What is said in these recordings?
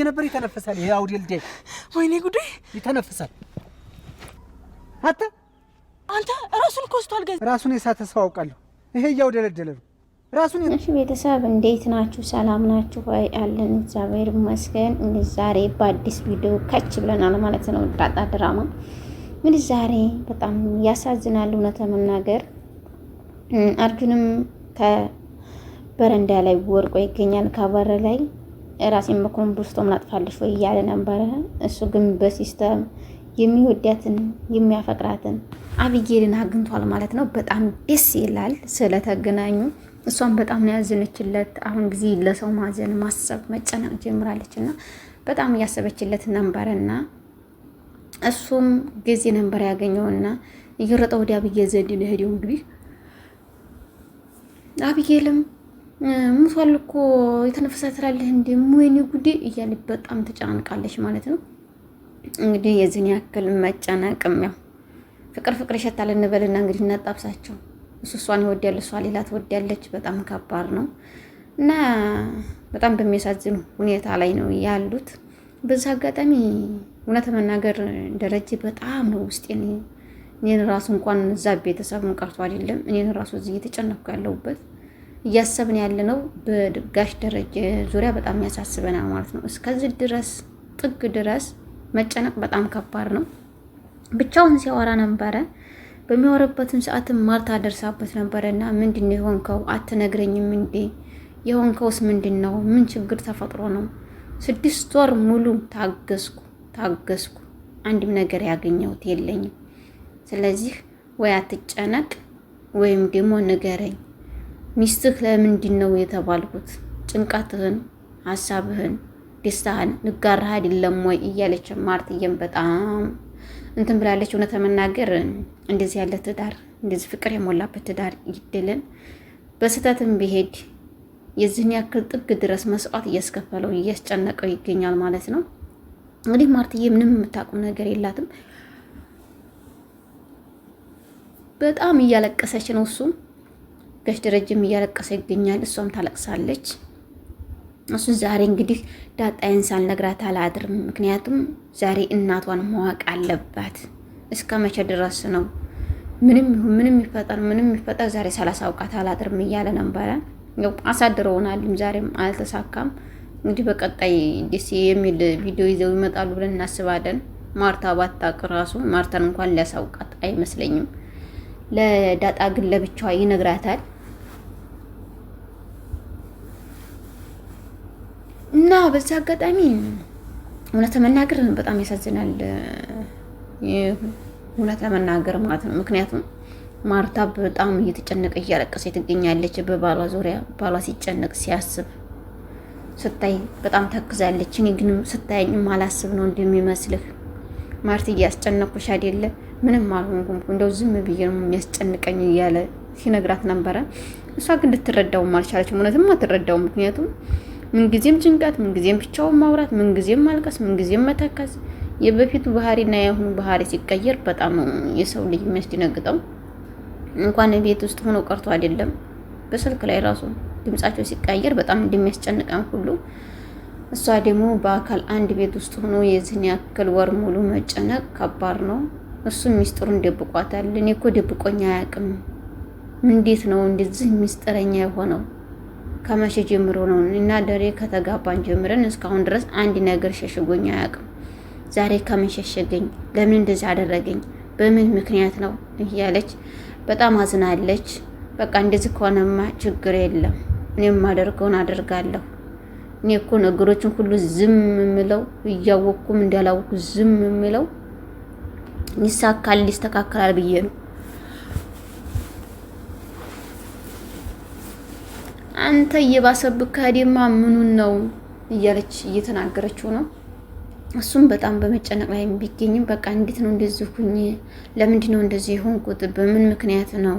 የነበር ይተነፈሳል። ይሄ አውዴል ዴ ወይኔ ጉዴ ይተነፈሳል። አንተ ራሱን ኮስቷል። ገዝ ራሱን የሳተ ሰው አውቃለሁ። ይሄ ያውደለደለ ነው ራሱን። እሺ ቤተሰብ እንዴት ናችሁ? ሰላም ናችሁ ወይ? አለን እግዚአብሔር ይመስገን። ዛሬ በአዲስ ቪዲዮ ከች ብለናል ማለት ነው። ዳጣ ድራማ እንግዲህ ዛሬ በጣም ያሳዝናል። እውነት ለመናገር አርጁንም ከበረንዳ ላይ ወርቆ ይገኛል። ከበር ላይ ራሴን በኮምቡስቶ ምናጥፋልሽ ወይ እያለ ነበረ። እሱ ግን በሲስተም የሚወዳትን የሚያፈቅራትን አቢጌልን አግኝቷል ማለት ነው። በጣም ደስ ይላል ስለተገናኙ። እሷም በጣም ነው ያዘነችለት። አሁን ጊዜ ለሰው ማዘን ማሰብ መጨነቅ ጀምራለች እና በጣም እያሰበችለት ነበረና እሱም ጊዜ ነበር ያገኘውና እየሮጠ ወደ አቢጌል ዘንድ ነው ሄደው። እንግዲህ አቢጌልም ሙቷል እኮ የተነፈሰ ትላለህ እንዴ ወይኔ ጉዴ እያለ በጣም ተጨናንቃለች ማለት ነው። እንግዲህ የዚህን ያክል መጨነቅም ያው ፍቅር ይሸታል እንበልና እንግዲህ እናጣብሳቸው። እሷን ይወዳል፣ እሷ ሌላ ትወዳለች። በጣም ከባድ ነው እና በጣም በሚያሳዝን ሁኔታ ላይ ነው ያሉት። በዛ አጋጣሚ እውነት መናገር ደረጀ በጣም ነው ውስጥ እኔን ራሱ እንኳን እዛ ቤተሰብም ቀርቶ አይደለም እኔን ራሱ እዚህ እየተጨነኩ ያለሁበት እያሰብን ያለ ነው በጋሽ ደረጀ ዙሪያ በጣም ያሳስበናል ማለት ነው። እስከዚህ ድረስ ጥግ ድረስ መጨነቅ በጣም ከባድ ነው። ብቻውን ሲያወራ ነበረ። በሚያወራበትም ሰዓትም ማርታ ደርሳበት ነበረና ምንድነው የሆንከው? አትነግረኝም እንዴ? የሆንከውስ ምንድነው? ምን ችግር ተፈጥሮ ነው? 6 ወር ሙሉ ታገስኩ አንድም ነገር ያገኘሁት የለኝም። ስለዚህ ወይ አትጨነቅ ወይም ደግሞ ንገረኝ። ሚስትህ ለምንድን ነው የተባልኩት? ጭንቀትህን፣ ሀሳብህን፣ ደስታህን ልጋራህ አይደለም ወይ እያለች ማርትዬም በጣም እንትን ብላለች። እውነት ለመናገር እንደዚህ ያለ ትዳር እንደዚህ ፍቅር የሞላበት ትዳር ይድልን። በስህተትም ቢሄድ የዚህን ያክል ጥግ ድረስ መስዋዕት እያስከፈለው እያስጨነቀው ይገኛል ማለት ነው። እንግዲህ ማርትዬ ምንም የምታውቀው ነገር የላትም። በጣም እያለቀሰች ነው። እሱም ጋሽ ደረጀም እያለቀሰ ይገኛል። እሷም ታለቅሳለች። እሱ ዛሬ እንግዲህ ዳጣዬን ሳልነግራት አላድርም፣ ምክንያቱም ዛሬ እናቷን ማወቅ አለባት። እስከ መቼ ድረስ ነው? ምንም ይፈጠር ዛሬ ሳላሳውቃት አላድርም እያለ ነበረ። ያው አሳድረውናልም፣ ዛሬም አልተሳካም። እንግዲህ በቀጣይ ደስ የሚል ቪዲዮ ይዘው ይመጣሉ ብለን እናስባለን። ማርታ ባታውቅ ራሱ ማርታን እንኳን ሊያሳውቃት አይመስለኝም። ለዳጣ ግን ለብቻዋ ይነግራታል። እና በዛ አጋጣሚ እውነት ለመናገር በጣም ያሳዝናል። እውነት ለመናገር ማለት ነው። ምክንያቱም ማርታ በጣም እየተጨነቀ እያለቀሰ ትገኛለች በባሏ ዙሪያ። ባሏ ሲጨነቅ ሲያስብ ስታይ በጣም ታክዛለች። እኔ ግን ስታየኝም አላስብ ነው እንደሚመስልህ ማርት እያስጨነኩሽ አይደለ? ምንም አልሆንኩም እንደው ዝም ብዬ ነው የሚያስጨንቀኝ እያለ ሲነግራት ነበረ። እሷ ግን ልትረዳውም አልቻለችም። እውነትም አትረዳውም። ምክንያቱም ምንጊዜም ጭንቀት፣ ምንጊዜም ብቻውን ማውራት፣ ምንጊዜም ማልቀስ፣ ምንጊዜም መተከዝ፣ የበፊቱ ባህሪና የአሁኑ ባህሪ ሲቀየር በጣም የሰው ልጅ የሚያስደነግጠው። እንኳን ቤት ውስጥ ሆኖ ቀርቶ አይደለም በስልክ ላይ ራሱ ድምጻቸው ሲቀየር በጣም እንደሚያስጨንቀን ሁሉ እሷ ደግሞ በአካል አንድ ቤት ውስጥ ሆኖ የዚህን ያክል ወር ሙሉ መጨነቅ ከባድ ነው። እሱም ሚስጥሩን ደብቋታል። እኔ እኮ ደብቆኝ አያውቅም። እንዴት ነው እንደዚህ ሚስጥረኛ የሆነው? ከመቼ ጀምሮ ነው? እና ደሬ ከተጋባን ጀምረን እስካሁን ድረስ አንድ ነገር ሸሽጎኝ አያውቅም። ዛሬ ከምን ሸሸገኝ? ለምን እንደዚህ አደረገኝ? በምን ምክንያት ነው እያለች በጣም አዝናለች። በቃ እንደዚህ ከሆነማ ችግር የለም፣ እኔ የማደርገውን አደርጋለሁ። እኔ እኮ ነገሮችን ሁሉ ዝም የምለው እያወቅኩም እንዳላወቅኩ ዝም የምለው ይሳካል ሊስተካከላል ብዬ ነው። አንተ እየባሰብህ ከሄደማ ምኑን ነው እያለች እየተናገረችው ነው። እሱም በጣም በመጨነቅ ላይ ቢገኝም በቃ እንዴት ነው እንደዚህ ሁኝ? ለምንድን ነው እንደዚህ የሆንኩት? በምን ምክንያት ነው?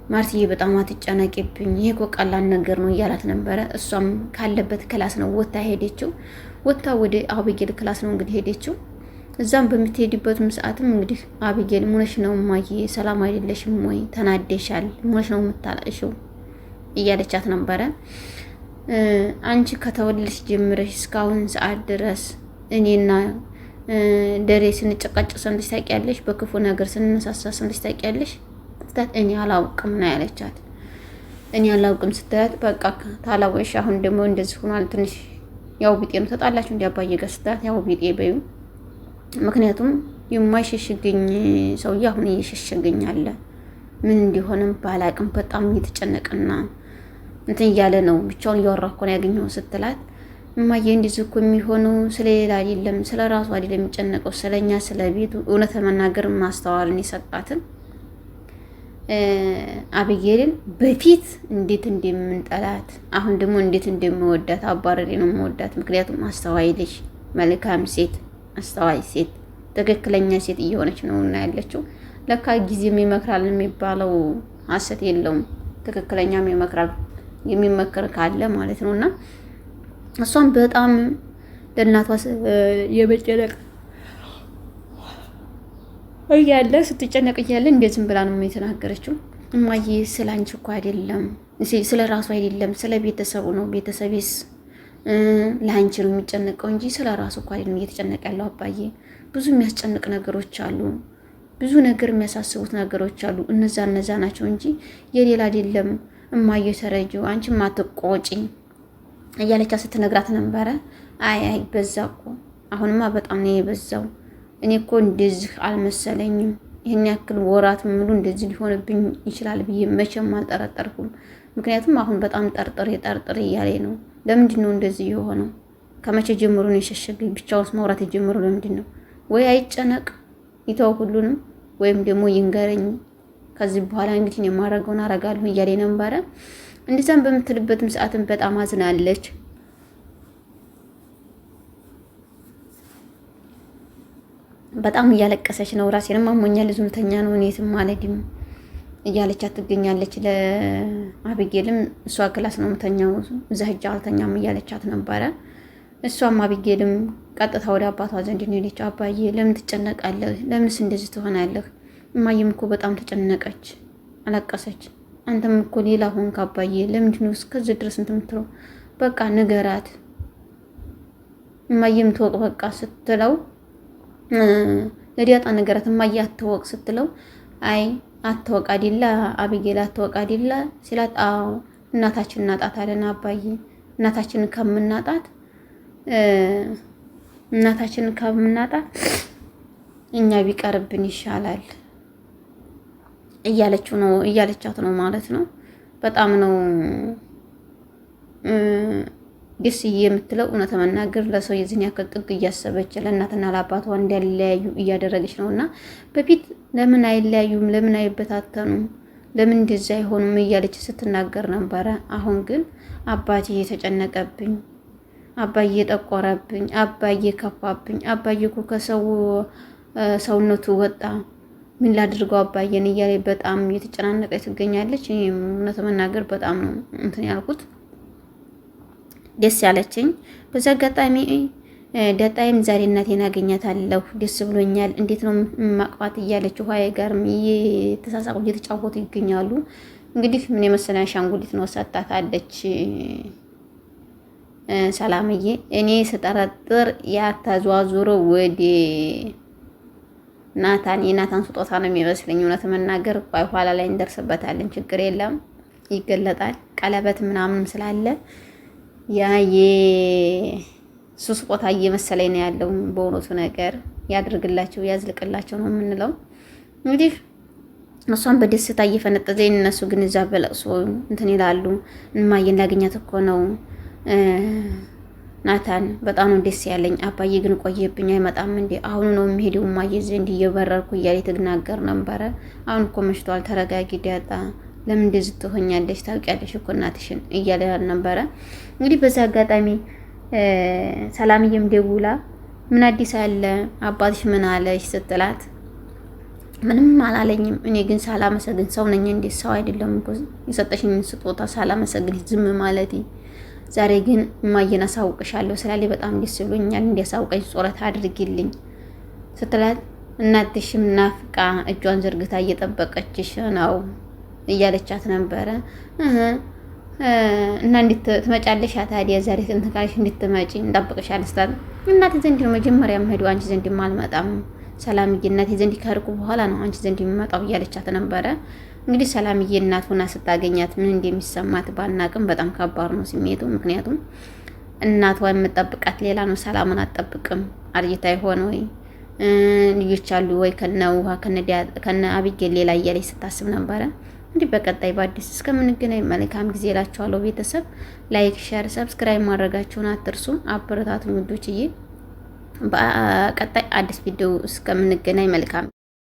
ማርትዬ በጣም አትጨነቂብኝ፣ ይሄ እኮ ቀላል ነገር ነው እያላት ነበረ። እሷም ካለበት ክላስ ነው ወታ ሄደችው። ወታ ወደ አቢጌል ክላስ ነው እንግዲህ ሄደችው። እዛም በምትሄድበትም ሰዓትም እንግዲህ አቢጌል ሙነሽ ነው ማዬ፣ ሰላም አይደለሽም ወይ? ተናደሻል? ሙነሽ ነው የምታለቅሽው እያለቻት ነበረ። አንቺ ከተወለድሽ ጀምረሽ እስካሁን ሰዓት ድረስ እኔና ደሬ ስንጨቃጨቅ ሰምተሽ ታውቂያለሽ? በክፉ ነገር ስንነሳሳ ሰምተሽ ታውቂያለሽ? ስትላት እኔ አላውቅም ነው ያለቻት። እኔ አላውቅም ስትላት በቃ ታላወሽ አሁን ደግሞ እንደዚህ ሆኗል ትንሽ ያው ቢጤ ነው ተጣላችሁ እንዲ አባዬ ጋር ስትላት ያው ቢጤ በዩ ምክንያቱም የማይሸሽግኝ ሰውዬ አሁን እየሸሸገኝ አለ ምን እንዲሆንም ባላቅም በጣም እየተጨነቀና እንትን እያለ ነው ብቻውን እያወራ እኮ ነው ያገኘው ስትላት እማዬ እንደዚህ እኮ የሚሆነው ስለሌላ አይደለም ስለ ራሱ አይደለም የሚጨነቀው ስለኛ ስለ ቤቱ እውነት ለመናገር ማስተዋልን የሰጣትን አብዬልን በፊት እንዴት እንደምንጠላት አሁን ደግሞ እንዴት እንደምወዳት አባረሬ ነው የምወዳት። ምክንያቱም አስተዋይ ልጅ፣ መልካም ሴት፣ አስተዋይ ሴት፣ ትክክለኛ ሴት እየሆነች ነው እና ያለችው። ለካ ጊዜም ይመክራል የሚባለው ሀሰት የለውም። ትክክለኛም ይመክራል የሚመክር ካለ ማለት ነውና እሷም በጣም ለእናቷ የመጨነቅ እያለ ስትጨነቅ እያለ እንደዚህም ብላ ነው የተናገረችው። እማዬ ስለ አንቺ እኮ አይደለም ስለ ራሱ አይደለም ስለ ቤተሰቡ ነው። ቤተሰቤስ ለአንቺ ነው የሚጨነቀው እንጂ ስለ ራሱ እኮ አይደለም እየተጨነቀ ያለው አባዬ። ብዙ የሚያስጨንቅ ነገሮች አሉ፣ ብዙ ነገር የሚያሳስቡት ነገሮች አሉ። እነዛ ናቸው እንጂ የሌላ አይደለም። እማዬ ተረጂው አንቺም አትቆጪ እያለቻ ስትነግራት ነበረ። አይ በዛ እኮ አሁንማ በጣም ነው የበዛው። እኔ እኮ እንደዚህ አልመሰለኝም። ይህን ያክል ወራት ሙሉ እንደዚህ ሊሆንብኝ ይችላል ብዬ መቼም አልጠረጠርኩም። ምክንያቱም አሁን በጣም ጠርጥሬ እያለ ነው። ለምንድን ነው እንደዚህ የሆነው? ከመቼ ጀምሮ ነው የሸሸገኝ? ብቻውንስ ማውራት የጀመረው ለምንድን ነው? ወይ አይጨነቅ ይተው ሁሉንም፣ ወይም ደግሞ ይንገረኝ። ከዚህ በኋላ እንግዲህ የማደርገውን አደርጋለሁ እያለ ነበረ። እንደዛም በምትልበትም ሰዓትን በጣም አዝናለች። በጣም እያለቀሰች ነው። ራሴንም አሞኛል ልተኛ ነው እኔትም ማለድም እያለቻት ትገኛለች። ለአቢጌልም እሷ ክላስ ነው የምተኛው እዛ ሂጅ አልተኛም እያለቻት ነበረ። እሷም አቢጌልም ቀጥታ ወደ አባቷ ዘንድ ነው ሄደች። አባዬ ለምን ትጨነቃለህ? ለምንስ እንደዚህ ትሆናለህ? እማዬም እኮ በጣም ተጨነቀች፣ አለቀሰች። አንተም እኮ ሌላ ሆንክ አባዬ። ለምንድን ነው እስከዚህ ድረስ እንትምትለው? በቃ ንገራት እማዬም ትወቅ በቃ ስትለው ለዲያጣ ነገራት እማዬ አትወቅ ስትለው አይ አትወቅ አይደለ አቢጌል አትወቅ አይደለ ሲላት አዎ እናታችን እናጣታለን አባዬ። እናታችንን ከምናጣት እኛ ቢቀርብን ይሻላል እያለቻት ነው ማለት ነው። በጣም ነው ደስ የምትለው እውነት መናገር ለሰው የዚህን ያክል ጥግ እያሰበች ለእናትና ለአባቷ እንዲያለያዩ እያደረገች ነው። እና በፊት ለምን አይለያዩም? ለምን አይበታተኑም? ለምን እንደዛ አይሆኑም? እያለች ስትናገር ነበረ። አሁን ግን አባቴ የተጨነቀብኝ፣ አባዬ ጠቆረብኝ፣ አባዬ ከፋብኝ፣ አባዬ እኮ ከሰው ሰውነቱ ወጣ፣ ምን ላድርገው አባዬን እያለ በጣም እየተጨናነቀች ትገኛለች። እውነት መናገር በጣም ነው እንትን ያልኩት ደስ ያለችኝ። በዛ አጋጣሚ ዳጣይም ዛሬ እናቴን አገኛታለሁ ደስ ብሎኛል፣ እንዴት ነው ማቅፋት እያለች ውሃዬ ጋርም እየተሳሳቁ እየተጫወቱ ይገኛሉ። እንግዲህ ምን የመሰለ አሻንጉሊት ነው ሰጣታለች ሰላምዬ። እኔ ስጠረጥር ያተዟዙረው ወደ ናታን የናታን ስጦታ ነው የሚመስለኝ። እውነት መናገር ቆይ ኋላ ላይ እንደርስበታለን፣ ችግር የለም ይገለጣል። ቀለበት ምናምን ስላለ ያ የሱ ስጦታ እየመሰለኝ ነው ያለው። በእውነቱ ነገር ያድርግላቸው ያዝልቅላቸው ነው የምንለው። እንግዲህ እሷን በደስታ እየፈነጠዘ እነሱ ግን እዛ በለቅሶ እንትን ይላሉ። እማዬ እንዳገኛት እኮ ነው ናታን፣ በጣም ነው ደስ ያለኝ። አባዬ ግን ቆየብኝ አይመጣም እንዴ? አሁን ነው የሚሄደው እማዬ ዘንድ እየበረርኩ እያለ ትናገር ነበረ። አሁን እኮ መሽቷል፣ ተረጋጊ ዳጣ፣ ለምን እንደዚህ ትሆኛለሽ? ታውቂያለሽ እኮ እናትሽን እያለ ነበረ። እንግዲህ በዛ አጋጣሚ ሰላምዬም ደውላ ምን አዲስ አለ አባትሽ ምን አለሽ ስትላት ምንም አላለኝም፣ እኔ ግን ሳላመሰግን ሰው ነኝ እንዴ? ሰው አይደለም እኮ የሰጠሽኝ ስጦታ ሳላመሰግን ዝም ማለቴ። ዛሬ ግን እማዬን አሳውቅሻለሁ ስላለኝ በጣም ደስ ብሎኛል፣ እንዲያሳውቀኝ ጸሎት አድርጊልኝ ስትላት እናትሽም ናፍቃ እጇን ዘርግታ እየጠበቀችሽ ነው እያለቻት ነበረ። እና እንዴት ትመጫለሽ? ታዲያ ዛሬ እንትን ካለሽ እንዴት ትመጪ? እንጠብቅሻለን ስላት እናቴ ዘንድ ነው መጀመሪያ የምሄደው አንቺ ዘንድ አልመጣም ሰላምዬ እናቴ ዘንድ ከርቁ በኋላ ነው አንቺ ዘንድ የሚመጣው እያለቻት ነበረ። እንግዲህ ሰላምዬ እናት ሆና ስታገኛት ምን እንደሚሰማት ባናቅም በጣም ከባድ ነው ስሜቱ። ምክንያቱም እናቷ የምጠብቃት ሌላ ነው፣ ሰላምን አትጠብቅም። አርጅታ ይሆን ወይ ልጆች አሉ ወይ ከነ ውሃ ከነ አቢጌል ሌላ እያለች ስታስብ ነበረ። እንዲህ በቀጣይ በአዲስ እስከምንገናኝ መልካም ጊዜ እላችኋለሁ። ቤተሰብ ላይክ፣ ሼር፣ ሰብስክራይብ ማድረጋችሁን አትርሱ። አበረታቱኝ ውዶችዬ። በቀጣይ አዲስ ቪዲዮ እስከምንገናኝ መልካም